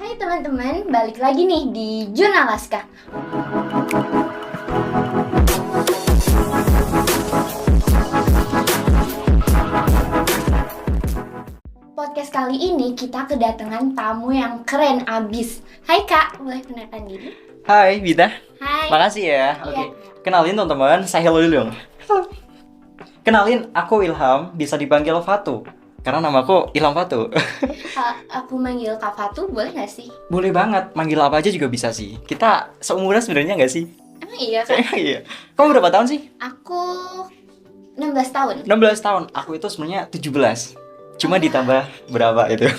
Hai teman-teman, balik lagi nih di Jurnalaska. Podcast kali ini kita kedatangan tamu yang keren abis. Hai Kak, boleh kenalkan diri? Hai Bita, Hai. makasih ya. Iya. Oke, kenalin teman-teman, saya hello dulu dong. Kenalin, aku Ilham, bisa dipanggil Fatu. Karena namaku Ilham Fatu. Aku manggil Kak Fatu, boleh gak sih? Boleh banget, manggil apa aja juga bisa sih. Kita seumuran sebenarnya nggak sih? Emang iya Kak? Emang iya. Kamu berapa tahun sih? Aku 16 tahun. 16 tahun. Aku itu sebenarnya 17. Cuma ditambah berapa itu?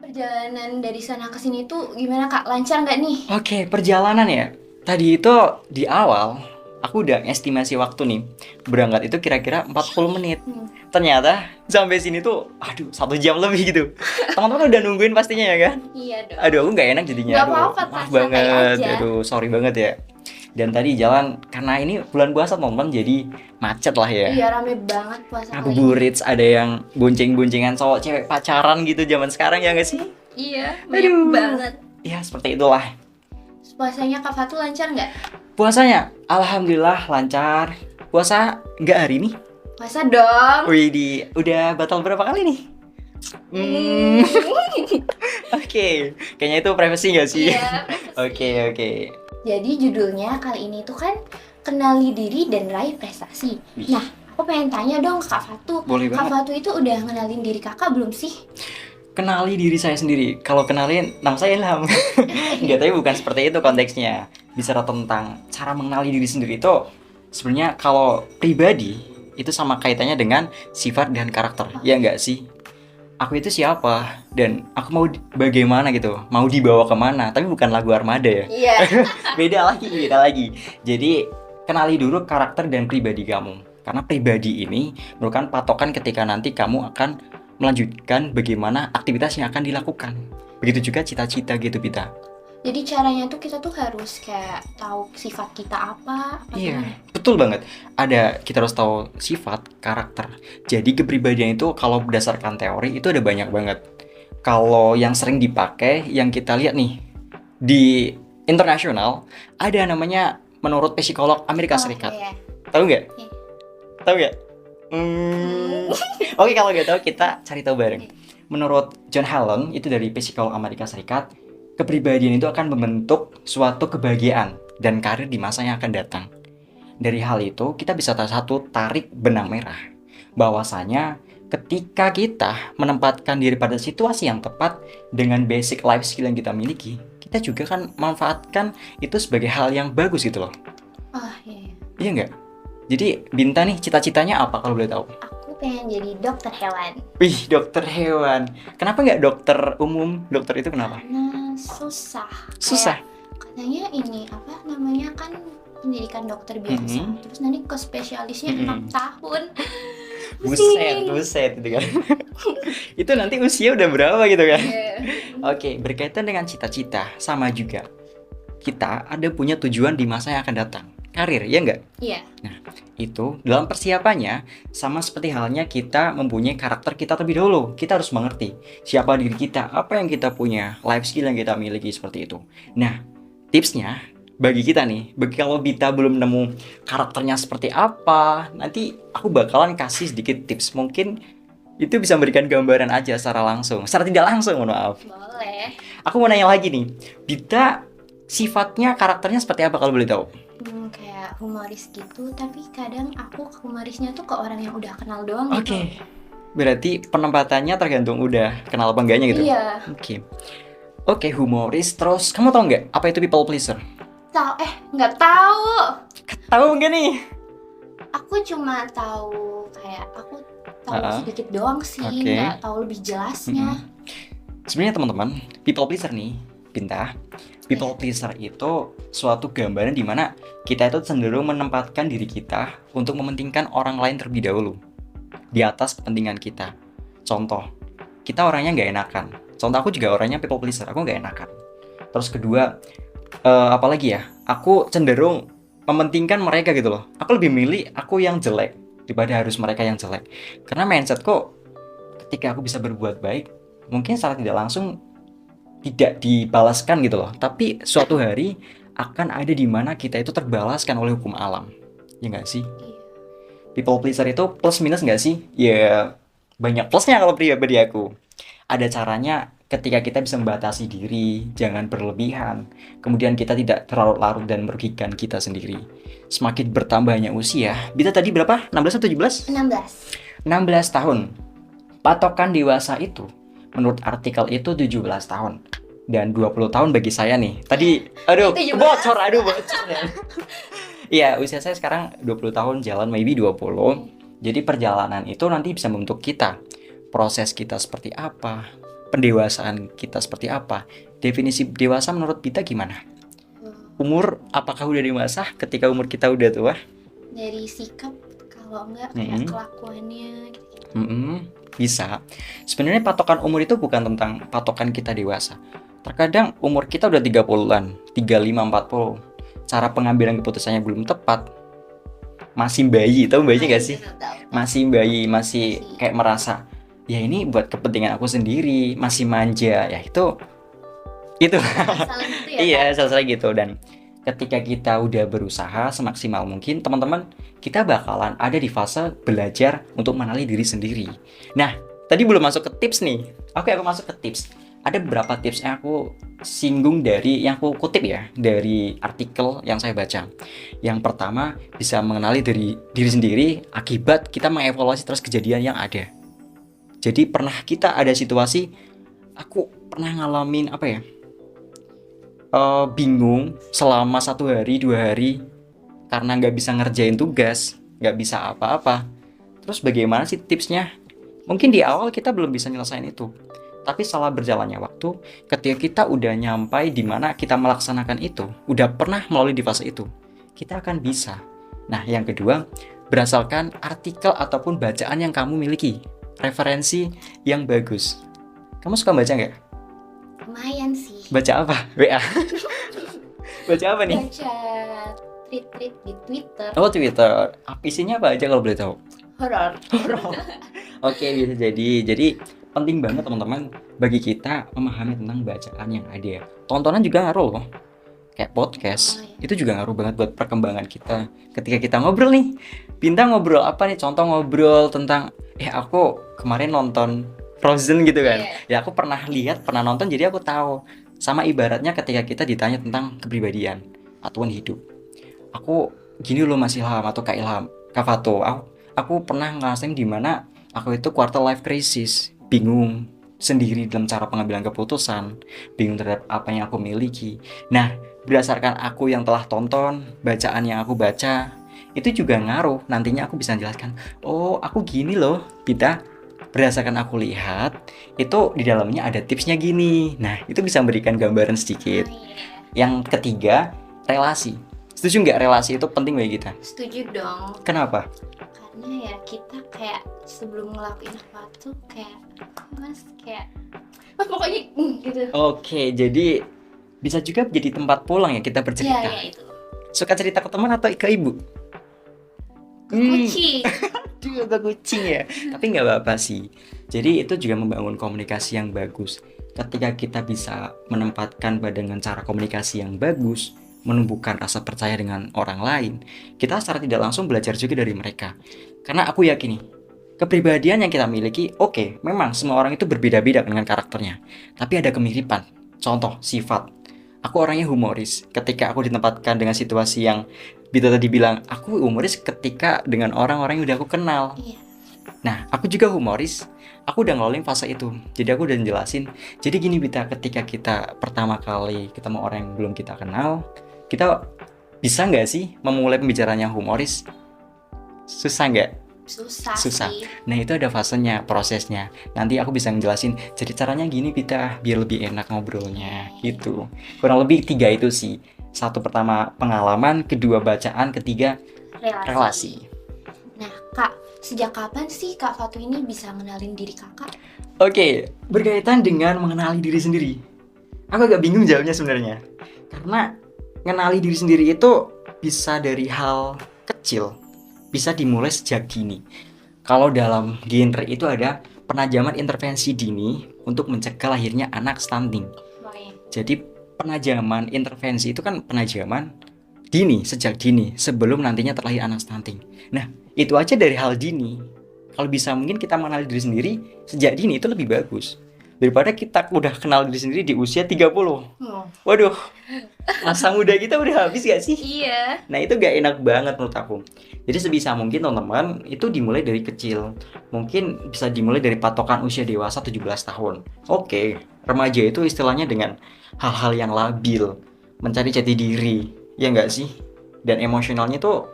Perjalanan dari sana ke sini tuh gimana Kak? Lancar nggak nih? Oke, perjalanan ya. Tadi itu di awal, aku udah estimasi waktu nih. Berangkat itu kira-kira 40 menit. Ternyata sampai sini tuh, aduh, 1 jam lebih gitu. Teman-teman udah nungguin pastinya ya kan? Iya dong. Aduh, aku nggak enak jadinya. Nggak Aduh, apa-apa, maaf Kak, banget. santai aja. Aduh, sorry banget ya. Dan tadi jalan, karena ini bulan puasa teman-teman, jadi macet lah ya. Iya rame banget puasa kali ini. Ngabuburit, ada yang bonceng-boncengan cowok cewek pacaran gitu zaman sekarang ya nggak sih? Iya, banyak Aduh. banget. Ya seperti itulah. Puasanya Kak Fatu lancar nggak? Puasanya, alhamdulillah lancar. Puasa nggak hari ini? Puasa dong. Wih, udah batal berapa kali nih? Oke, kayaknya itu privacy nggak sih? Iya. Oke. Jadi judulnya kali ini tuh kan kenali diri dan raih prestasi. Wih. Nah, aku pengen tanya dong ke Kak Fatu. Boleh Kak banget. Fatu itu udah ngenalin diri kakak belum sih? Kenali diri saya sendiri. Kalau kenalin, nama saya Ilham. Enggak, tapi bukan seperti itu konteksnya. Bicara tentang cara mengenali diri sendiri itu sebenarnya kalau pribadi itu sama kaitannya dengan sifat dan karakter. Ya enggak sih? Aku itu siapa dan aku mau bagaimana gitu, mau dibawa kemana, tapi bukan lagu Armada ya. Iya. beda lagi. Jadi kenali dulu karakter dan pribadi kamu, karena pribadi ini merupakan patokan ketika nanti kamu akan melanjutkan bagaimana aktivitas yang akan dilakukan. Begitu juga cita-cita gitu, Pita. Jadi caranya tuh kita tuh harus kayak tahu sifat kita apa Iya, gimana? betul banget. Kita harus tahu sifat, karakter. Jadi kepribadian itu kalau berdasarkan teori itu ada banyak banget. Kalau yang sering dipakai, yang kita lihat nih di internasional, ada namanya menurut psikolog Amerika Serikat. Iya. Tahu nggak? Iya. Tahu nggak? Oke, kalau nggak tahu kita cari tahu bareng. Menurut John Helen, itu dari psikolog Amerika Serikat, kepribadian itu akan membentuk suatu kebahagiaan dan karir di masa yang akan datang. Dari hal itu, kita bisa tarik benang merah. Bahwasanya ketika kita menempatkan diri pada situasi yang tepat dengan basic life skill yang kita miliki, kita juga kan manfaatkan itu sebagai hal yang bagus gitu loh. Iya. Iya nggak? Jadi Binta nih cita-citanya apa kalau boleh tahu? Aku pengen jadi dokter hewan. Wih, dokter hewan. Kenapa nggak dokter umum? Dokter itu kenapa? Karena susah. Susah. Kayak katanya ini apa namanya kan pendidikan dokter biasa. Terus nanti ke spesialisnya 6 tahun. Buset gitu kan. Itu nanti usia udah berapa gitu kan? Iya. Oke, berkaitan dengan cita-cita sama juga. Kita ada punya tujuan di masa yang akan datang. Karir, ya nggak? Iya. Nah, itu dalam persiapannya sama seperti halnya kita mempunyai karakter kita terlebih dahulu. Kita harus mengerti siapa diri kita, apa yang kita punya, life skill yang kita miliki seperti itu. Nah, tipsnya bagi kita nih, kalau kita belum nemu karakternya seperti apa, nanti aku bakalan kasih sedikit tips. Mungkin itu bisa memberikan gambaran aja secara langsung, secara tidak langsung, mohon maaf. Boleh. Aku mau nanya lagi nih, Bita sifatnya, karakternya seperti apa kalau boleh tahu? Kayak humoris gitu, tapi kadang aku humorisnya tuh ke orang yang udah kenal doang Oke, gitu. berarti penempatannya tergantung udah kenal apa enggaknya gitu? Iya. Oke, humoris. Terus kamu tau nggak apa itu people pleaser? Nggak tahu. Tahu nggak nih? Aku cuma tahu kayak aku tahu sedikit doang sih, Oke. nggak tahu lebih jelasnya. Sebenarnya teman-teman, people pleaser nih, Binta. People pleaser itu suatu gambaran di mana kita itu cenderung menempatkan diri kita untuk mementingkan orang lain terlebih dahulu di atas kepentingan kita. Contoh, kita orangnya nggak enakan. Contoh, aku juga orangnya people pleaser, aku nggak enakan. Terus kedua, apalagi ya, aku cenderung mementingkan mereka gitu loh. Aku lebih milih aku yang jelek daripada harus mereka yang jelek. Karena mindsetku, ketika aku bisa berbuat baik, mungkin secara tidak langsung tidak dibalaskan gitu loh. Tapi suatu hari akan ada di mana kita itu terbalaskan oleh hukum alam. Ya nggak sih? Iya. People pleaser itu plus minus nggak sih? Ya banyak plusnya kalau pribadi aku. Ada caranya ketika kita bisa membatasi diri, jangan berlebihan. Kemudian kita tidak terlalu larut dan merugikan kita sendiri. Semakin bertambahnya usia, Bita tadi berapa? 16 atau 17? 16. 16 tahun. Patokan dewasa itu menurut artikel itu 17 tahun. Dan 20 tahun bagi saya nih. Tadi, aduh, 17. bocor ya. Iya, usia saya sekarang 20 tahun, jalan maybe 20. Jadi perjalanan itu nanti bisa membentuk kita. Proses kita seperti apa? Pendewasaan kita seperti apa? Definisi dewasa menurut kita gimana? Umur, apakah udah dewasa ketika umur kita udah tua? Dari sikap, kalau enggak kayak kelakuannya gitu. Bisa. Sebenarnya patokan umur itu bukan tentang patokan kita dewasa. Terkadang umur kita udah 30-an, 35, 40. Cara pengambilan keputusannya belum tepat. Masih bayi, tahu bayi gak sih? Masih bayi, masih kayak merasa, ya ini buat kepentingan aku sendiri, masih manja. Ya itu Salah gitu ya. iya, selesai gitu. Dan ketika kita udah berusaha semaksimal mungkin, teman-teman, kita bakalan ada di fase belajar untuk mengenali diri sendiri. Nah, tadi belum masuk ke tips nih. Oke, aku masuk ke tips. Ada beberapa tips yang aku singgung yang aku kutip ya dari artikel yang saya baca. Yang pertama, bisa mengenali diri sendiri akibat kita mengevaluasi terus kejadian yang ada. Jadi pernah kita ada situasi, aku pernah ngalamin bingung selama 1 hari 2 hari karena nggak bisa ngerjain tugas, nggak bisa apa-apa. Terus bagaimana sih tipsnya? Mungkin di awal kita belum bisa nyelesain itu, tapi setelah berjalannya waktu, ketika kita udah nyampai di mana kita melaksanakan itu, udah pernah melalui di fase itu, kita akan bisa. Nah, yang kedua, berdasarkan artikel ataupun bacaan yang kamu miliki, referensi yang bagus. Kamu suka baca nggak? Lumayan sih. Baca apa? WA? Baca apa nih? Baca tweet di Twitter. Oh, Twitter. Isinya apa aja kalau boleh tahu? Horor. Oke, bisa jadi. Jadi penting banget teman-teman bagi kita memahami tentang bacaan yang ada. Tontonan juga ngaruh loh. Kayak podcast, itu juga ngaruh banget buat perkembangan kita. Ketika kita ngobrol nih, Bintang ngobrol apa nih? Contoh ngobrol tentang, aku kemarin nonton Frozen gitu kan. Ya aku pernah lihat, pernah nonton, jadi aku tahu. Sama ibaratnya ketika kita ditanya tentang kepribadian ataupun hidup. Aku gini loh Mas Ilham atau Kak Ilham, Kak Fato. Aku pernah ngerasain di mana aku itu quarter life crisis, bingung sendiri dalam cara pengambilan keputusan, bingung terhadap apa yang aku miliki. Nah, berdasarkan aku yang telah tonton, bacaan yang aku baca, itu juga ngaruh. Nantinya aku bisa menjelaskan, oh aku gini loh, Bita. Berdasarkan aku lihat, itu di dalamnya ada tipsnya gini. Nah, itu bisa memberikan gambaran sedikit. Yang ketiga, relasi. Setuju nggak relasi itu penting bagi kita? Setuju dong. Kenapa? Karena ya kita kayak sebelum ngelakuin sesuatu kayak pokoknya gitu. Oke, jadi bisa juga menjadi tempat pulang ya kita bercerita. Ya itu. Suka cerita ke teman atau ke ibu? Kucing. Juga kucing ya. Tapi nggak apa-apa sih. Jadi itu juga membangun komunikasi yang bagus. Ketika kita bisa menempatkan dengan cara komunikasi yang bagus, menumbuhkan rasa percaya dengan orang lain, kita secara tidak langsung belajar juga dari mereka. Karena aku yakin nih, kepribadian yang kita miliki, oke, memang semua orang itu berbeda-beda dengan karakternya, tapi ada kemiripan. Contoh, sifat. Aku orangnya humoris. Ketika aku ditempatkan dengan situasi yang Bita tadi bilang, aku humoris ketika dengan orang-orang yang udah aku kenal. Iya. Nah, aku juga humoris. Aku udah ngeloling fase itu. Jadi aku udah jelasin. Jadi gini Bita, ketika kita pertama kali ketemu orang yang belum kita kenal, kita bisa nggak sih memulai pembicaraan yang humoris? Susah nggak? Susah sih. Nah itu ada fasenya, prosesnya. Nanti aku bisa ngejelasin, jadi caranya gini Bita, biar lebih enak ngobrolnya gitu. Kurang lebih 3 itu sih. 1 pertama pengalaman, 2 bacaan, 3 relasi. Nah Kak, sejak kapan sih Kak Fatu ini bisa mengenalin diri kakak? Oke, berkaitan dengan mengenali diri sendiri. Aku agak bingung jawabnya sebenarnya. Karena mengenali diri sendiri itu bisa dari hal kecil, bisa dimulai sejak dini. Kalau dalam genre itu ada penajaman intervensi dini, untuk mencegah lahirnya anak stunting. Jadi penajaman intervensi itu kan penajaman dini, sejak dini, sebelum nantinya terlahir anak stunting. Nah, itu aja dari hal dini. Kalau bisa mungkin kita mengenali diri sendiri sejak dini itu lebih bagus daripada kita udah kenal diri sendiri di usia 30. Waduh, masa muda kita udah habis gak sih? Iya. Nah, itu gak enak banget menurut aku. Jadi sebisa mungkin teman-teman itu dimulai dari kecil. Mungkin bisa dimulai dari patokan usia dewasa 17 tahun. Oke, remaja itu istilahnya dengan hal-hal yang labil, mencari jati diri, ya nggak sih? Dan emosionalnya tuh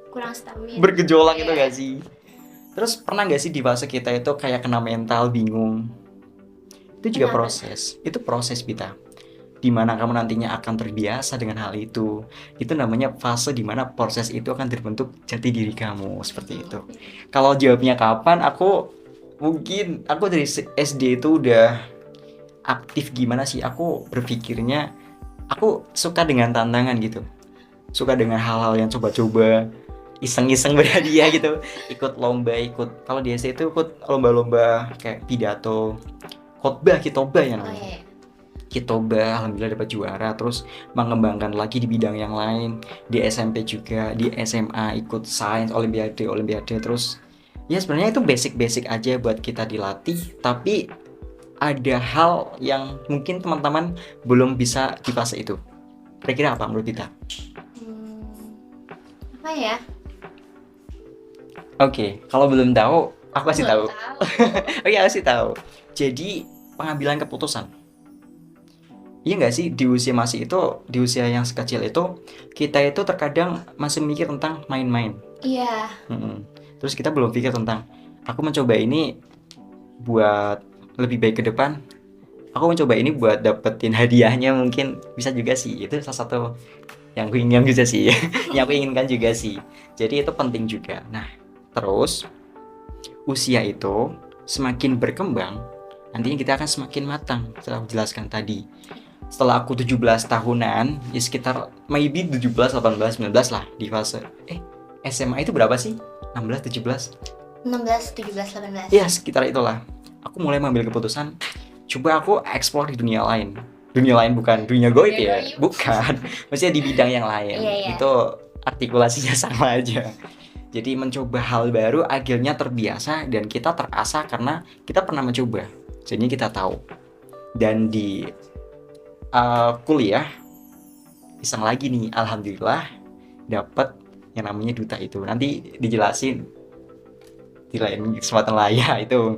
Kurang stabil. bergejolak itu nggak sih? Terus pernah nggak sih di fase kita itu kayak kena mental, bingung? Itu juga Kenapa? proses. Itu proses kita. Dimana kamu nantinya akan terbiasa dengan hal itu. Itu namanya fase dimana proses itu akan terbentuk jati diri kamu seperti itu. Kalau jawabnya kapan? Aku dari SD itu udah aktif gimana sih? Aku berpikirnya aku suka dengan tantangan gitu. Suka dengan hal-hal yang coba-coba, iseng-iseng berhadiah gitu. Ikut lomba, kalau di SD itu ikut lomba-lomba kayak pidato, khotbah, kitobah yang namanya. Kitobah, alhamdulillah dapat juara. Terus mengembangkan lagi di bidang yang lain. Di SMP juga, di SMA ikut sains, olimpiade. Terus ya sebenarnya itu basic aja buat kita dilatih. Tapi ada hal yang mungkin teman-teman belum bisa di fase itu. Kira-kira apa menurut kita? Apa ya? Oke, kalau belum tahu, aku kasih tahu. Tahu. Oke, aku kasih tahu. Jadi pengambilan keputusan. Iya nggak sih, di usia yang sekecil itu kita itu terkadang masih mikir tentang main-main. Iya. Terus kita belum pikir tentang aku mencoba ini buat lebih baik ke depan. Aku mencoba ini buat dapetin hadiahnya, mungkin bisa juga sih. Itu salah satu yang aku inginkan juga sih. Yang aku inginkan juga sih. Jadi itu penting juga. Nah, terus usia itu semakin berkembang, nantinya kita akan semakin matang. Setelah aku jelaskan tadi. Setelah aku 17 tahunan, ya sekitar maybe 17, 18, 19 lah di fase SMA itu berapa sih? 16, 17? 16, 17, 18. Ya sekitar itulah. Aku mulai mengambil keputusan, coba aku explore di dunia lain. Dunia lain bukan dunia goib ya, bukan. Maksudnya di bidang yang lain. Iya. Itu artikulasinya sama aja. Jadi mencoba hal baru akhirnya terbiasa dan kita terasa karena kita pernah mencoba. Jadi kita tahu. Dan di kuliah iseng lagi nih, alhamdulillah dapat yang namanya duta itu. Nanti dijelasin di lain kesempatan lah ya itu.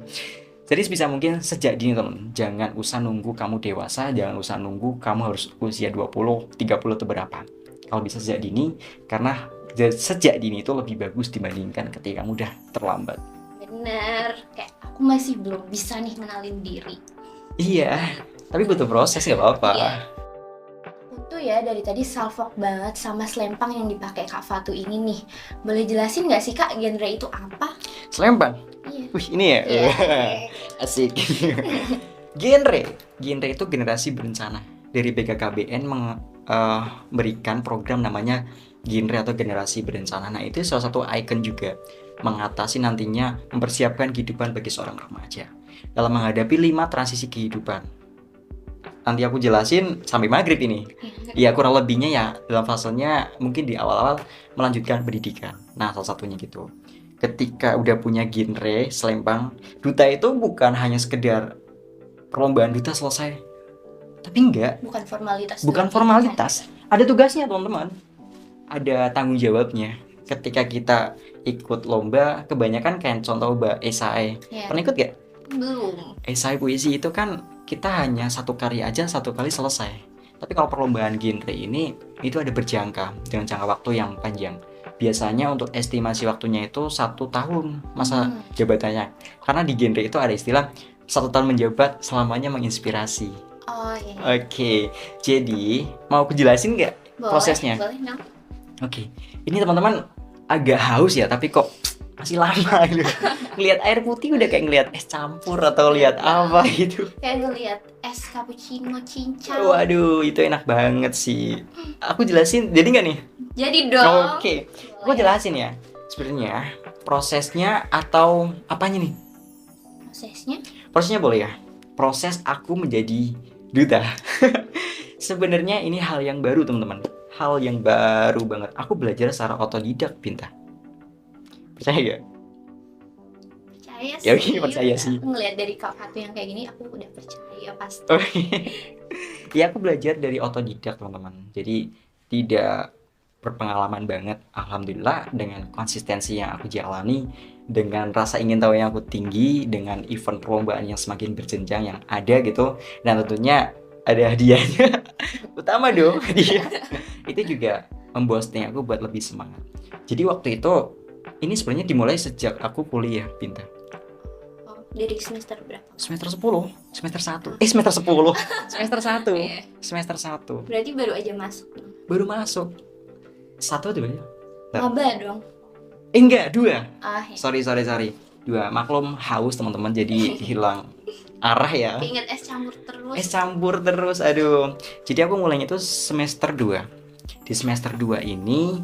Jadi sebisa mungkin sejak dini teman, jangan usah nunggu kamu dewasa, jangan usah nunggu kamu harus usia 20, 30 atau berapa. Kalau bisa sejak dini, karena sejak dini itu lebih bagus dibandingkan ketika kamu udah terlambat. Bener, kayak aku masih belum bisa nih kenalin diri. Iya, tapi butuh proses, gak apa-apa. Iya. Itu ya dari tadi salfok banget sama selempang yang dipakai Kak Fatu ini nih. Boleh jelasin nggak sih Kak genre itu apa? Selempang? Iya. Wih, ini ya? Iya. Asik. Genre itu generasi berencana. Dari BKKBN memberikan program namanya genre atau generasi berencana. Nah, itu salah satu ikon juga mengatasi nantinya mempersiapkan kehidupan bagi seorang remaja dalam menghadapi 5 transisi kehidupan. Nanti aku jelasin sampai maghrib ini. Ya kurang lebihnya ya dalam fasenya mungkin di awal-awal melanjutkan pendidikan. Nah, salah satunya gitu. Ketika udah punya genre selempang, duta itu bukan hanya sekedar perlombaan duta selesai. Tapi enggak. Bukan formalitas. Ada tugasnya, teman-teman. Ada tanggung jawabnya. Ketika kita ikut lomba, kebanyakan kan contoh esai. Yeah. Pernah ikut gak? Belum. Esai puisi itu kan kita hanya satu karya aja, satu kali selesai. Tapi kalau perlombaan genre ini, itu ada berjangka dengan jangka waktu yang panjang. Biasanya untuk estimasi waktunya itu 1 tahun masa jabatannya. Karena di genre itu ada istilah 1 tahun menjabat, selamanya menginspirasi. Oh iya. Oke, jadi mau aku jelasin nggak prosesnya? Boleh dong. Oke, ini teman-teman agak haus ya, tapi kok masih lama gitu. Ngelihat air putih udah kayak ngelihat es campur atau lihat apa gitu. Kayak ngeliat es cappuccino cincang. Waduh, itu enak banget sih. Aku jelasin, jadi nggak nih? Jadi dong. Oke, aku jelasin ya. Sebenarnya prosesnya atau apanya nih? Prosesnya? Prosesnya boleh ya. proses aku menjadi duta. Sebenarnya ini hal yang baru teman-teman, hal yang baru banget. Aku belajar secara otodidak, Pinta. Percaya gak? Percaya Ya, sih. oke, percaya sih. Aku ngeliat dari Kak Fatu yang kayak gini, aku udah percaya pasti. Oke. Ya aku belajar dari otodidak teman-teman. Jadi tidak berpengalaman banget. Alhamdulillah dengan konsistensi yang aku jalani, dengan rasa ingin tahu yang aku tinggi, dengan event perlombaan yang semakin berjenjang yang ada gitu. Dan tentunya ada hadiahnya. Utama dong hadiah. Itu juga memboosting aku buat lebih semangat. Jadi waktu itu ini sebenarnya dimulai sejak aku kuliah, Pinta. Oh, dari semester berapa? Semester 10, semester 1. Semester 10. Semester 1. Iya. Semester 1. Berarti baru aja masuk. Baru masuk. 1 atau 2 ya? Bentar. Maba dong. Enggak, 2. Ah, ya. Sorry. 2. Maklum haus teman-teman jadi hilang arah ya. Ingat es campur terus. Campur terus, aduh. Jadi aku mulainya itu semester 2. Di semester 2 ini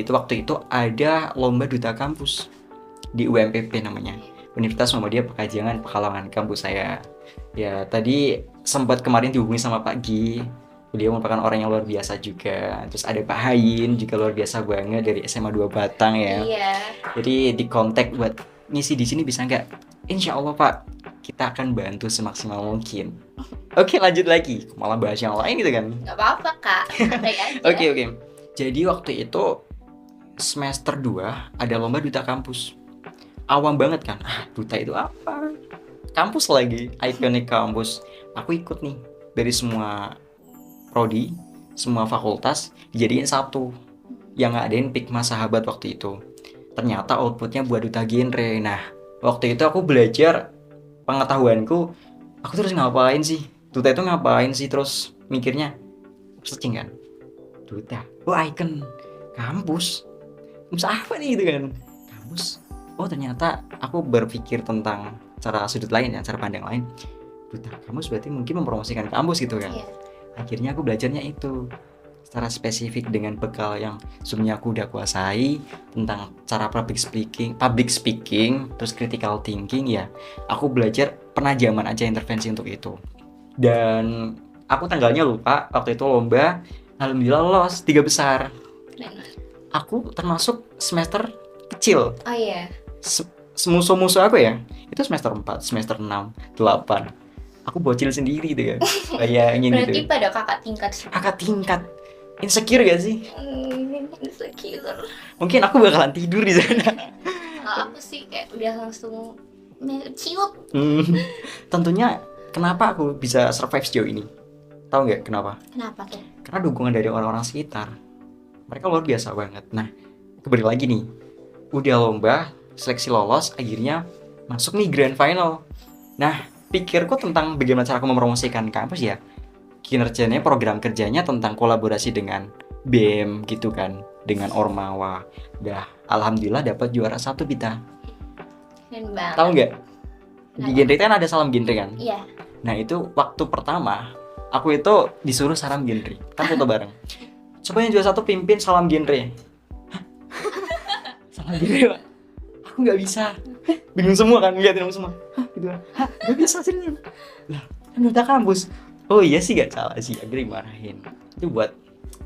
waktu itu ada lomba duta kampus di UMPP namanya, Universitas Muhammadiyah Pekajangan Pekalongan, kampus saya. Ya tadi sempat kemarin dihubungi sama Pak Gi. Beliau merupakan orang yang luar biasa juga. Terus ada Pak Hayin juga luar biasa banget dari SMA 2 Batang ya. Iya. Jadi di kontak buat ngisi di sini bisa nggak? Insya Allah Pak, kita akan bantu semaksimal mungkin. Oke, lanjut lagi. Malah bahas yang lain gitu kan. Gak apa-apa Kak, santai aja. Oke. Jadi waktu itu semester 2 ada lomba duta kampus. Awam banget kan. Duta itu apa? Kampus lagi, ikonik kampus. Aku ikut nih dari semua prodi, semua fakultas dijadiin satu. Yang ngadain Pikma Sahabat waktu itu. Ternyata outputnya buat duta genre. Nah, waktu itu aku belajar pengetahuanku, aku terus ngapain sih? Duta itu ngapain sih? Terus mikirnya, searching kan? Duta, icon kampus. Kampus apa nih gitu kan? Kampus. Oh ternyata aku berpikir tentang cara sudut lain ya, cara pandang lain. Duta kampus berarti mungkin mempromosikan kampus gitu kan? Iya. Akhirnya aku belajarnya itu secara spesifik dengan bekal yang sebelumnya aku udah kuasai tentang cara public speaking, terus critical thinking ya. Aku belajar penajaman aja intervensi untuk itu. Dan aku tanggalnya lupa, waktu itu lomba, alhamdulillah lolos 3 besar. Keren. Aku termasuk semester kecil. Oh iya. Musuh-musuh aku ya, itu semester 4, semester 6, 8. Aku bocil sendiri gitu kan. Bayangin Berarti gitu. pada kakak tingkat semua. Kakak tingkat. Insecure gak sih? Insecure. Mungkin aku bakalan tidur di sana. Kalau aku sih kayak udah langsung ciut. Tentunya kenapa aku bisa survive sejauh ini? Tahu nggak kenapa? Kenapa tuh? Karena dukungan dari orang-orang sekitar. Mereka luar biasa banget. Nah, kembali lagi nih. Udah lomba, seleksi lolos, akhirnya masuk nih grand final. Nah, pikirku tentang bagaimana cara aku mempromosikan kampus ya. Kinerjanya, program kerjanya tentang kolaborasi dengan BEM gitu kan, dengan Ormawa. Dah, alhamdulillah dapat juara 1 kita. Keren banget. Tahu nggak? Di genre kan ada salam genre kan? Iya. Nah itu waktu pertama aku itu disuruh salam genre, kan foto bareng. Coba yang juara 1 pimpin salam genre. Hah? Salam genre Pak? Aku nggak bisa. Bingung semua kan, ngeliatin semua. Hah gitu kan? Hah? Nggak bisa serius. Lah, kan duta kampus. Oh iya sih gak salah sih, akhirnya dimarahin. Itu buat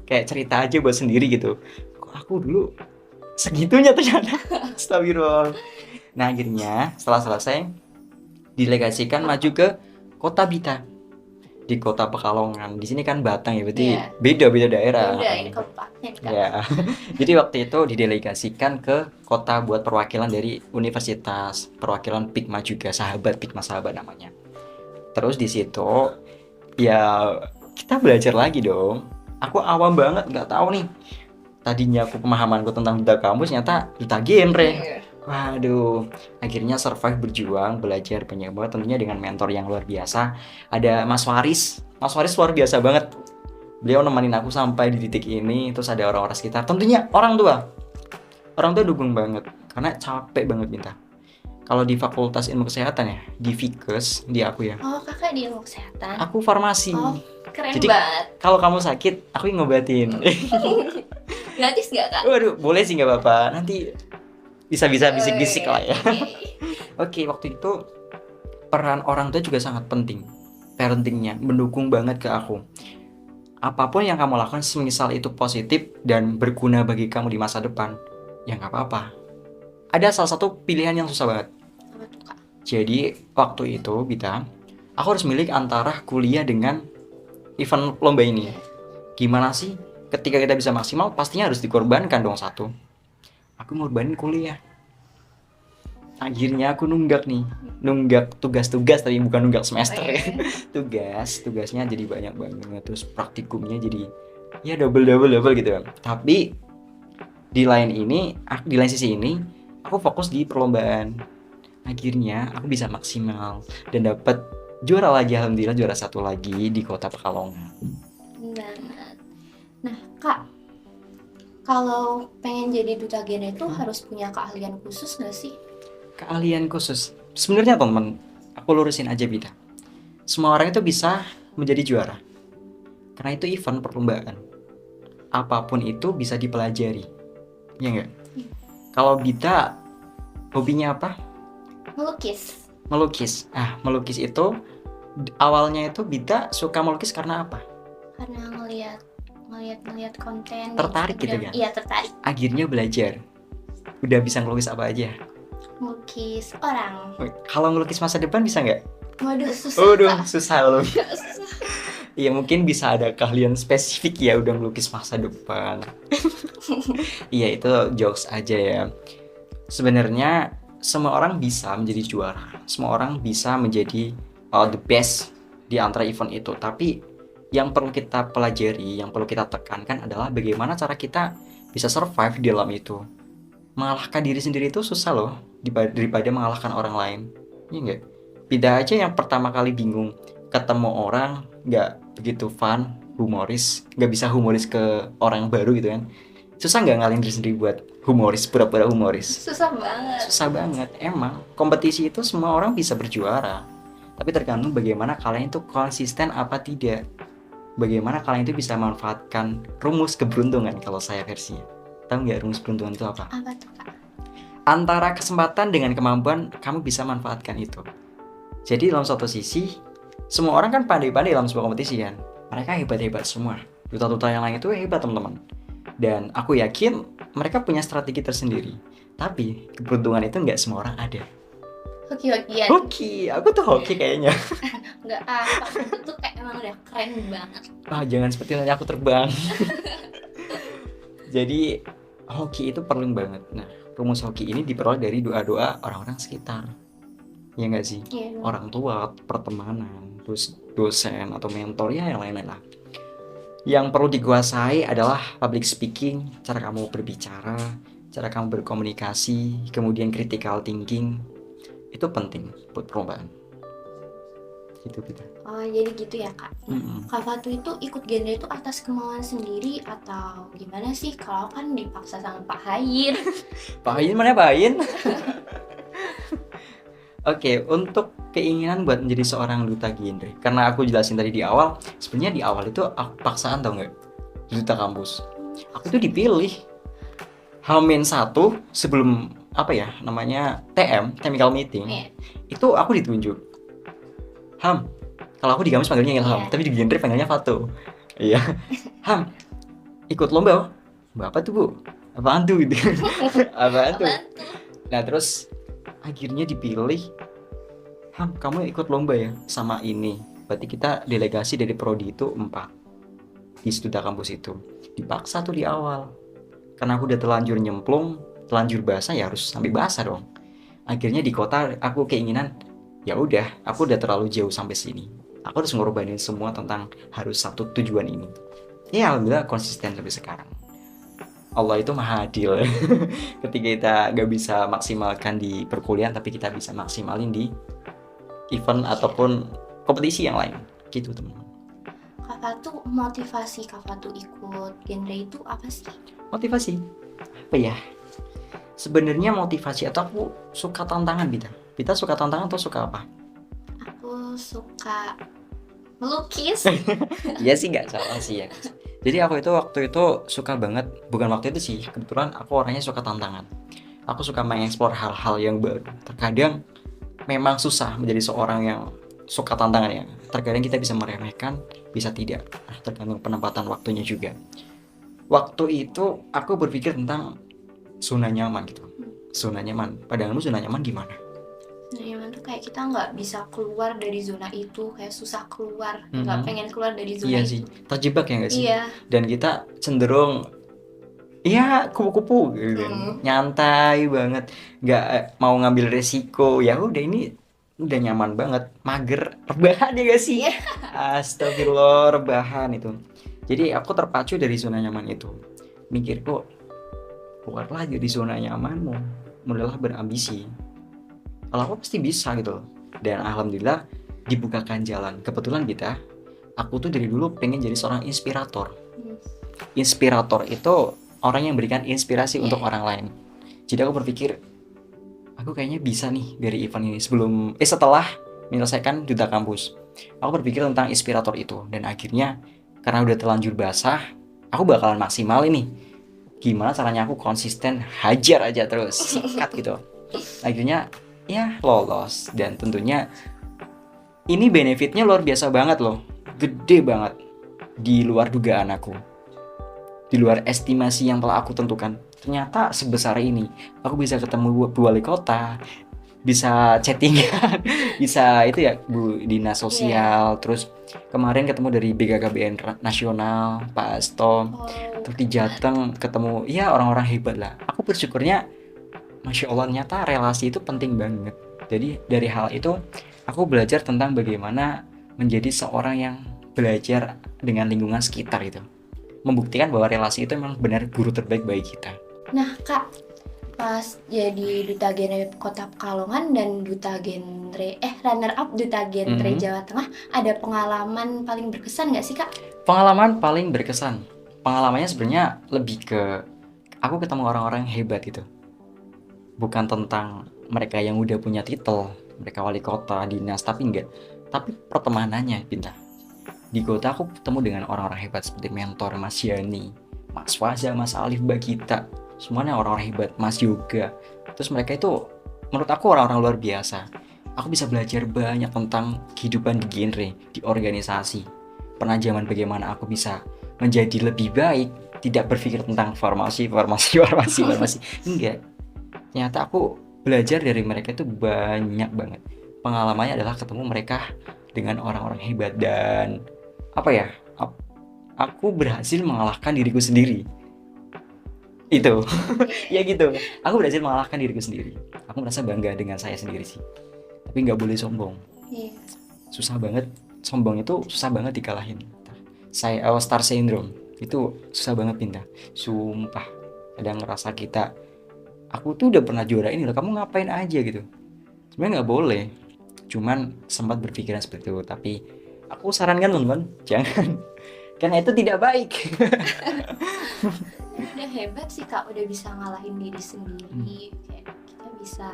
kayak cerita aja buat sendiri gitu. Kok aku dulu segitunya ternyata. Astagfirullah. Nah akhirnya setelah selesai didelegasikan maju ke Kota Bita di Kota Pekalongan. Di sini kan Batang ya, berarti Iya. beda daerah. Udah ini kabupaten kan. Ya. Jadi waktu itu didelegasikan ke kota buat perwakilan dari universitas, perwakilan Pikma juga, sahabat Pikma Sahabat namanya. Terus di situ ya kita belajar lagi dong. Aku awam banget nggak tahu nih. Tadinya aku pemahamanku tentang duta kampus ternyata duta genre. Iya. Waduh, akhirnya survive berjuang, belajar banyak banget tentunya dengan mentor yang luar biasa. Ada Mas Waris. Mas Waris luar biasa banget. Beliau nemenin aku sampai di titik ini. Terus ada orang-orang sekitar. Tentunya orang tua. Orang tua dukung banget. Karena capek banget Binta. Kalau di Fakultas Ilmu Kesehatan ya, di Fikes, di aku ya. Oh kakak di ilmu kesehatan. Aku farmasi. Oh keren Jadi- banget. Kalau kamu sakit, aku yang ngobatin. Gratis nggak kak? Waduh, boleh sih nggak apa-apa. Nanti bisa bisik-bisik lah ya. Oke. Oke, waktu itu peran orang tua juga sangat penting. Parentingnya mendukung banget ke aku. Apapun yang kamu lakukan, semisal itu positif dan berguna bagi kamu di masa depan, ya nggak apa-apa. Ada salah satu pilihan yang susah banget. Apa tuh Kak? Jadi waktu itu Bita, aku harus milih antara kuliah dengan event lomba ini. Gimana sih? Ketika kita bisa maksimal, pastinya harus dikorbankan dong satu. Aku ngorbanin kuliah. Akhirnya aku nunggak tugas-tugas, tapi bukan nunggak semester ya. Tugasnya jadi banyak banget, terus praktikumnya jadi ya double gitu. Tapi di lain sisi ini, aku fokus di perlombaan. Akhirnya aku bisa maksimal dan dapat juara lagi, alhamdulillah juara 1 lagi di Kota Pekalongan. Banget. Nah Kak, kalau pengen jadi duta genre itu harus punya keahlian khusus nggak sih? Keahlian khusus. Sebenarnya teman-teman, aku lurusin aja Bita. Semua orang itu bisa menjadi juara. Karena itu event perlombaan. Apapun itu bisa dipelajari. Ya enggak? Kalau Bita hobinya apa? Melukis. Melukis. Melukis itu awalnya itu Bita suka melukis karena apa? Karena ngeliat konten di Tertarik gitu Instagram. kan? Iya, tertarik. Akhirnya belajar. Udah bisa ngelukis apa aja? Melukis orang. Kalau ngelukis masa depan bisa nggak? Waduh, susah Kak. Susah loh. Susah. Iya mungkin bisa ada keahlian spesifik ya udah melukis masa depan. Iya itu jokes aja ya. Sebenarnya semua orang bisa menjadi juara. Semua orang bisa menjadi the best di antara event itu. Tapi yang perlu kita pelajari, yang perlu kita tekankan adalah bagaimana cara kita bisa survive di dalam itu. Mengalahkan diri sendiri itu susah loh daripada mengalahkan orang lain. Iya enggak? Beda aja yang pertama kali bingung ketemu orang nggak begitu fun, humoris, nggak bisa humoris ke orang baru gitu kan. Susah nggak ngalahin diri sendiri buat humoris, pura-pura humoris? Susah banget. Susah banget, emang. Kompetisi itu semua orang bisa berjuara. Tapi tergantung bagaimana kalian itu konsisten apa tidak. Bagaimana kalian itu bisa manfaatkan rumus keberuntungan kalau saya versinya. Tahu nggak rumus keberuntungan itu apa? Apa tuh Kak? Antara kesempatan dengan kemampuan, kamu bisa manfaatkan itu. Jadi dalam suatu sisi, semua orang kan pandai-pandai dalam sebuah kompetisi kan. Mereka hebat-hebat semua. Duta-duta yang lain itu hebat teman-teman. Dan aku yakin mereka punya strategi tersendiri. Tapi keberuntungan itu nggak semua orang ada. Hoki-hokian. Hoki, aku tuh hoki kayaknya. Nggak apa, itu tuh kayak emang udah keren banget. Jangan seperti nanti aku terbang. Jadi hoki itu perlu banget. Nah, rumus hoki ini diperoleh dari doa-doa orang-orang sekitar. Ya nggak sih? Iya. Orang tua, pertemanan, terus dosen atau mentor ya yang lain-lain lah. Yang perlu dikuasai adalah public speaking, cara kamu berbicara, cara kamu berkomunikasi, kemudian critical thinking. Itu penting buat perlombaan. Gitu. Oh, jadi gitu ya Kak. Kak Fatu itu ikut genre itu atas kemauan sendiri atau gimana sih? Kalau kan dipaksa sama Pak Hayin. Pak Hayin mana Pak Hayin? Oke, untuk keinginan buat menjadi seorang duta genre, karena aku jelasin tadi di awal, sebenarnya di awal itu aku paksaan tau nggak, duta kampus. Aku tuh dipilih H-1 sebelum TM, technical meeting. Itu aku ditunjuk. Ham, kalau aku di kampus panggilnya Ilham, tapi di genre panggilnya Fatu. Iya. Ham, ikut lomba. Apa tuh Bu? Apaan tuh gitu? Apaan tuh? Nah terus akhirnya dipilih, Ham kamu ikut lomba ya sama ini. Berarti kita delegasi dari prodi itu 4 di Duta Kampus itu. Dipaksa tuh di awal, karena aku udah terlanjur nyemplung, terlanjur basah ya harus sampai basah dong. Akhirnya di kota aku keinginan, ya udah aku udah terlalu jauh sampai sini, aku harus ngorbanin semua tentang harus satu tujuan ini. Ya alhamdulillah konsisten sampai sekarang. Allah itu maha adil. Ketika kita gak bisa maksimalkan di perkuliahan, tapi kita bisa maksimalin di event ataupun kompetisi yang lain. Gitu teman-teman. Kak Fatu, motivasi Kak Fatu ikut genre itu apa sih? Motivasi? Apa ya? Sebenarnya motivasi atau aku suka tantangan Bita. Bita suka tantangan atau suka apa? Aku suka melukis. Iya sih gak salah sih ya. Jadi aku itu waktu itu suka banget, bukan waktu itu sih, kebetulan aku orangnya suka tantangan. Aku suka mengeksplor hal-hal yang baru. Terkadang memang susah menjadi seorang yang suka tantangan ya. Terkadang kita bisa meremehkan, bisa tidak. Nah, tergantung penempatan waktunya juga. Waktu itu aku berpikir tentang zona nyaman gitu. Zona nyaman. Padahalmu zona nyaman gimana? Zona nyaman tuh kayak kita nggak bisa keluar dari zona itu, kayak susah keluar, nggak Mhm. pengen keluar dari zona Iya itu. sih, terjebak ya nggak sih? Iya. Dan kita cenderung ya kupu-kupu gitu kan, nyantai banget, nggak mau ngambil resiko. Ya udah ini udah nyaman banget, mager, rebahan ya gak sih? Iya. Astagfirullah, rebahan itu. Jadi aku terpacu dari zona nyaman itu. Mikirku, keluarlah dari zona nyamanmu, mulailah berambisi. Kalau aku pasti bisa gitu loh. Dan alhamdulillah dibukakan jalan. Kebetulan aku tuh dari dulu pengen jadi seorang inspirator. Inspirator itu orang yang memberikan inspirasi untuk orang lain. Jadi aku berpikir, aku kayaknya bisa nih dari event ini setelah menyelesaikan duta kampus. Aku berpikir tentang inspirator itu dan akhirnya karena udah terlanjur basah, aku bakalan maksimal ini. Gimana caranya aku konsisten hajar aja terus, sikat gitu. Akhirnya ya lolos dan tentunya ini benefitnya luar biasa banget loh. Gede banget di luar dugaan aku. Di luar estimasi yang telah aku tentukan. Ternyata sebesar ini. Aku bisa ketemu Bu Wali Kota, bisa chattingan, bisa itu ya Bu Dinas Sosial, terus kemarin ketemu dari BKKBN Nasional, Pak Asto, terus di Jateng ketemu ya orang-orang hebat lah. Aku bersyukurnya, Masya Allah, ternyata relasi itu penting banget. Jadi dari hal itu aku belajar tentang bagaimana menjadi seorang yang belajar dengan lingkungan sekitar itu. Membuktikan bahwa relasi itu memang benar guru terbaik bagi kita. Nah Kak, pas jadi duta genre Kota Pekalongan dan runner up duta genre Jawa Tengah, ada pengalaman paling berkesan nggak sih Kak? Pengalaman paling berkesan, pengalamannya sebenarnya lebih ke aku ketemu orang-orang hebat gitu. Bukan tentang mereka yang udah punya titel, mereka wali kota, dinas, tapi enggak. Tapi pertemanannya, Binta. Di kota aku ketemu dengan orang-orang hebat seperti mentor Mas Yani, Mas Faza, Mas Alif, Mbak Gita. Semuanya orang-orang hebat, Mas Yoga. Terus mereka itu menurut aku orang-orang luar biasa. Aku bisa belajar banyak tentang kehidupan di genre, di organisasi. Penajaman bagaimana aku bisa menjadi lebih baik, tidak berpikir tentang formasi. Enggak. Ternyata aku belajar dari mereka itu banyak banget. Pengalamannya adalah ketemu mereka dengan orang-orang hebat dan apa ya, aku berhasil mengalahkan diriku sendiri. Itu ya gitu, aku berhasil mengalahkan diriku sendiri. Aku merasa bangga dengan saya sendiri sih, tapi nggak boleh sombong. Susah banget, sombong itu susah banget dikalahin. Saya star syndrome itu susah banget pindah, sumpah. Kadang ngerasa aku tuh udah pernah juara ini loh, kamu ngapain aja gitu. Sebenarnya nggak boleh, cuman sempat berpikiran seperti itu. Tapi aku sarankan teman-teman, jangan, karena itu tidak baik. Udah hebat sih Kak, udah bisa ngalahin diri sendiri. Kayak kita bisa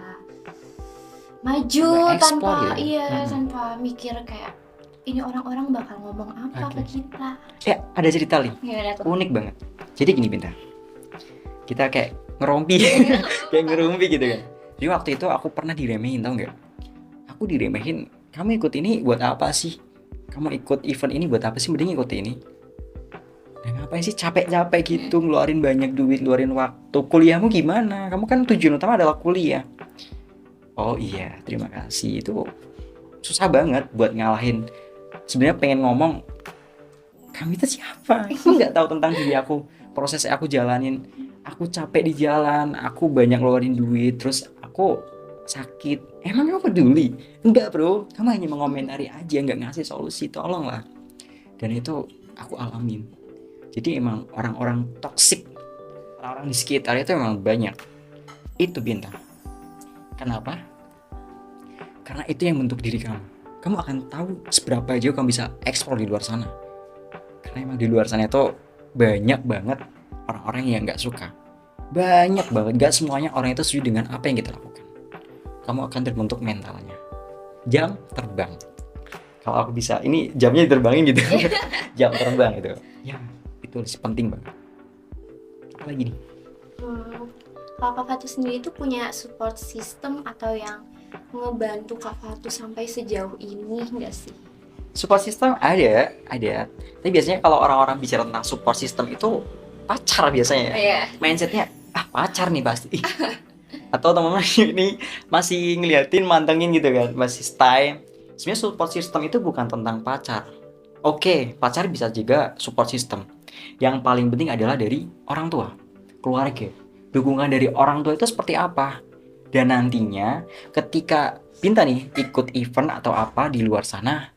maju tanpa tanpa mikir kayak ini orang-orang bakal ngomong apa ke kita. Ya ada cerita nih, unik banget. Jadi gini Binta, kita kayak ngerumpi gitu kan. Jadi waktu itu aku pernah diremehin, tau nggak? Aku diremehin, kamu ikut ini buat apa sih? Kamu ikut event ini buat apa sih? Mending ikut ini. Dan ngapain sih capek-capek gitu, ngeluarin banyak duit, ngeluarin waktu. Kuliahmu gimana? Kamu kan tujuan utama adalah kuliah. Oh iya, terima kasih. Itu susah banget buat ngalahin. Sebenarnya pengen ngomong, kamu itu siapa? Aku nggak tahu tentang diri aku. Proses aku jalanin, aku capek di jalan, aku banyak ngeluarin duit, terus aku sakit. Emang kamu peduli? Enggak bro, kamu hanya mengomentari aja, nggak ngasih solusi, tolonglah. Dan itu aku alamin. Jadi emang orang-orang toksik, orang-orang di sekitar itu emang banyak. Itu Bintang. Kenapa? Karena itu yang bentuk diri kamu. Kamu akan tahu seberapa jauh kamu bisa eksplor di luar sana. Karena emang di luar sana itu banyak banget orang-orang yang gak suka. Banyak banget, gak semuanya orang itu setuju dengan apa yang kita lakukan. Kamu akan terbentuk mentalnya. Jam terbang. Kalau aku bisa, ini jamnya diterbangin gitu. Jam terbang gitu. Ya, itu penting banget. Apa lagi nih? Kalau Kak Fatu sendiri itu punya support system atau yang ngebantu Kak Fatu sampai sejauh ini nggak sih? Support system ada. Tapi biasanya kalau orang-orang bicara tentang support system itu pacar biasanya. Iya. Mindsetnya pacar nih pasti. Atau teman-teman ini masih ngeliatin, mantengin gitu kan, masih stay. Sebenarnya support system itu bukan tentang pacar. Oke, pacar bisa juga support system. Yang paling penting adalah dari orang tua, keluarga. Dukungan dari orang tua itu seperti apa? Dan nantinya ketika Pinta nih ikut event atau apa di luar sana,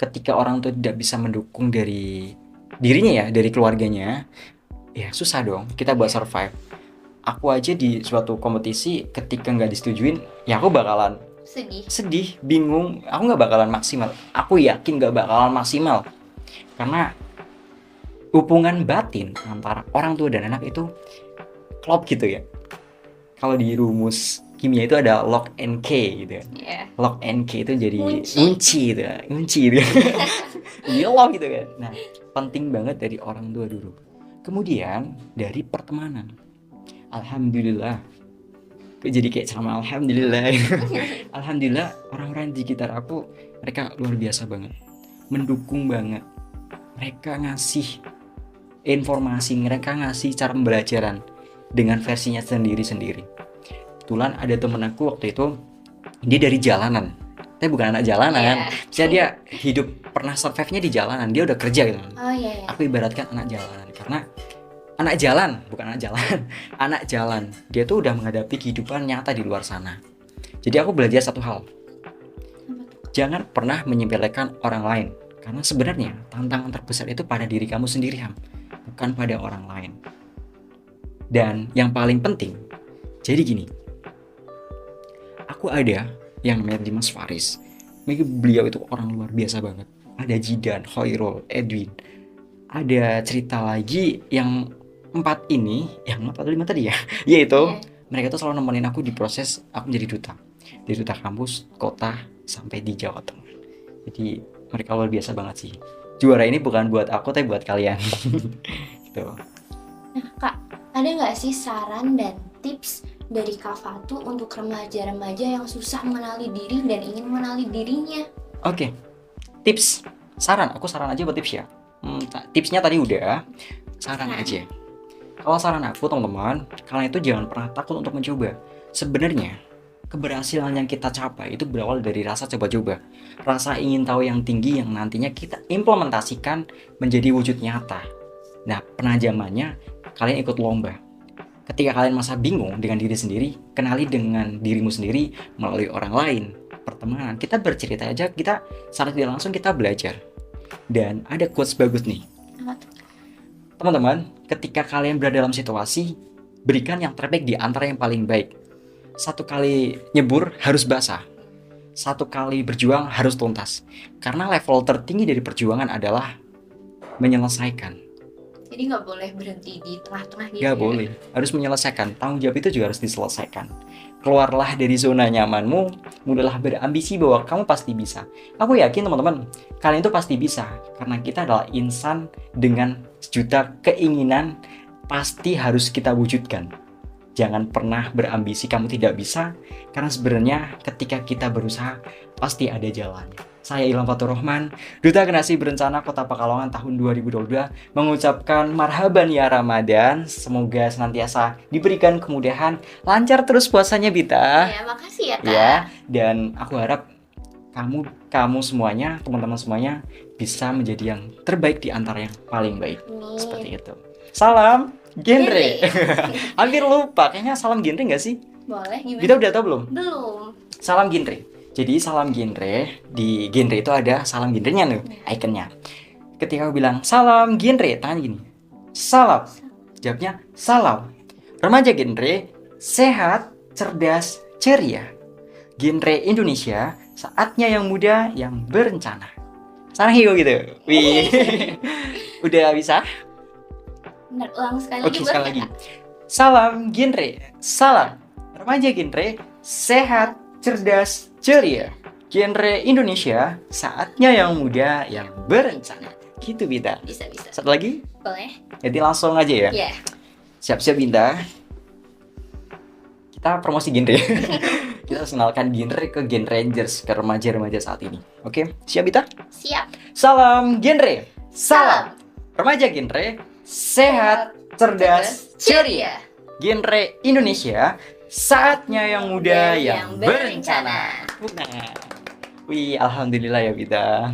ketika orang tua tidak bisa mendukung dari dirinya ya, dari keluarganya, ya susah dong kita buat survive. Aku aja di suatu kompetisi ketika nggak disetujuin, ya aku bakalan sedih, bingung, aku nggak bakalan maksimal. Aku yakin nggak bakalan maksimal karena hubungan batin antara orang tua dan anak itu klop gitu ya. Kalau di rumus kimia itu ada lock and key gitu ya. Yeah. Lock and key itu jadi kunci gitu. Jadi lock gitu kan. Nah, penting banget dari orang tua dulu. Kemudian dari pertemanan. Alhamdulillah. Jadi kayak sama alhamdulillah. Alhamdulillah orang-orang di sekitar aku mereka luar biasa banget. Mendukung banget. Mereka ngasih informasi, mereka ngasih cara pembelajaran dengan versinya sendiri-sendiri. Kebetulan ada temen aku waktu itu, dia dari jalanan. Tapi bukan anak jalanan. Jadi dia hidup pernah survive-nya di jalanan. Dia udah kerja gitu. Oh iya. Aku ibaratkan anak jalanan karena anak jalan, bukan anak jalan. Anak jalan. Dia tuh udah menghadapi kehidupan nyata di luar sana. Jadi aku belajar satu hal. Jangan pernah menyepelekan orang lain. Karena sebenarnya tantangan terbesar itu pada diri kamu sendiri, Ham. Bukan pada orang lain. Dan yang paling penting, jadi gini. Aku ada yang namanya Dimas Faris. Beliau itu orang luar biasa banget. Ada Jidan, Khairul, Edwin. Ada cerita lagi yang 4 ini, yang 4 atau 5 tadi ya. Yaitu mereka tuh selalu nemenin aku di proses aku menjadi duta. Dari duta kampus, kota, sampai di Jawa Tengah. Jadi mereka luar biasa banget sih. Juara ini bukan buat aku tapi buat kalian. Gitu. Nah Kak, ada nggak sih saran dan tips dari Kak Fatu untuk remaja-remaja yang susah mengenali diri dan ingin mengenali dirinya? Oke. Tips, saran, aku saran aja buat tips ya. Tipsnya tadi udah, saran aja. Kalau saran aku teman-teman, kalian itu jangan pernah takut untuk mencoba. Sebenarnya keberhasilan yang kita capai itu berawal dari rasa coba-coba. Rasa ingin tahu yang tinggi yang nantinya kita implementasikan menjadi wujud nyata. Nah, penajamannya kalian ikut lomba. Ketika kalian masa bingung dengan diri sendiri, kenali dengan dirimu sendiri melalui orang lain, pertemanan. Kita bercerita aja, kita secara tidak langsung kita belajar. Dan ada quotes bagus nih. Teman-teman, ketika kalian berada dalam situasi, berikan yang terbaik di antara yang paling baik. 1 kali nyebur harus basah. 1 kali berjuang harus tuntas. Karena level tertinggi dari perjuangan adalah menyelesaikan. Jadi nggak boleh berhenti di tengah-tengah gitu. Nggak boleh, harus menyelesaikan. Tanggung jawab itu juga harus diselesaikan. Keluarlah dari zona nyamanmu, mulailah berambisi bahwa kamu pasti bisa. Aku yakin teman-teman, kalian itu pasti bisa. Karena kita adalah insan dengan sejuta keinginan, pasti harus kita wujudkan. Jangan pernah berambisi kamu tidak bisa, karena sebenarnya ketika kita berusaha, pasti ada jalannya. Saya Ilham Fatur Rahman, Duta Generasi Berencana Kota Pekalongan tahun 2022, mengucapkan marhaban ya Ramadan. Semoga senantiasa diberikan kemudahan, lancar terus puasanya Bita. Ya, makasih ya Kak. Ya, dan aku harap kamu semuanya, teman-teman semuanya bisa menjadi yang terbaik di antara yang paling baik. Seperti itu. Salam genre. Hampir lupa, kayaknya salam genre nggak sih? Boleh, gimana? Kita udah tahu belum? Belum. Salam genre. Jadi salam genre, di genre itu ada salam genrenya nih, ikonnya. Ketika aku bilang salam genre, tangan gini. Salam. Jawabnya salam. Remaja genre, sehat, cerdas, ceria. Genre Indonesia, saatnya yang muda yang berencana. Sana hiu gitu. Wih. Udah bisa? Benar, ulang sekali Oke, lagi. sekali lagi. Salam genre, salam. Remaja genre, sehat, cerdas, ceria. Genre Indonesia, saatnya yang muda yang berencana. Gitu Binta. Bisa. Satu lagi? Boleh? Jadi langsung aja ya. Iya. Siap-siap Binta. Kita promosi genre. kita harus kenalkan genre ke Gen Rangers, ke remaja-remaja saat ini. Oke, siap Bita? Siap. Salam genre, salam remaja genre, sehat, cerdas, ceria. Genre Indonesia, saatnya yang muda yang berencana. Nah, wih, alhamdulillah ya Bita.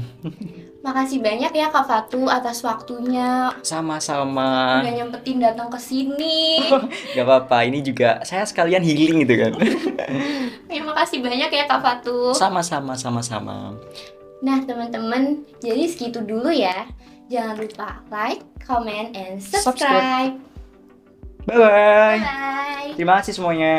Makasih banyak ya Kak Fatu atas waktunya. Sama-sama. Udah nyempetin datang ke sini. Gak apa-apa, ini juga saya sekalian healing gitu kan. Terima kasih banyak ya Kak Fatu. Sama-sama, sama-sama. Nah teman-teman, jadi segitu dulu ya. Jangan lupa like, comment, and subscribe. Bye-bye. Bye. Terima kasih semuanya.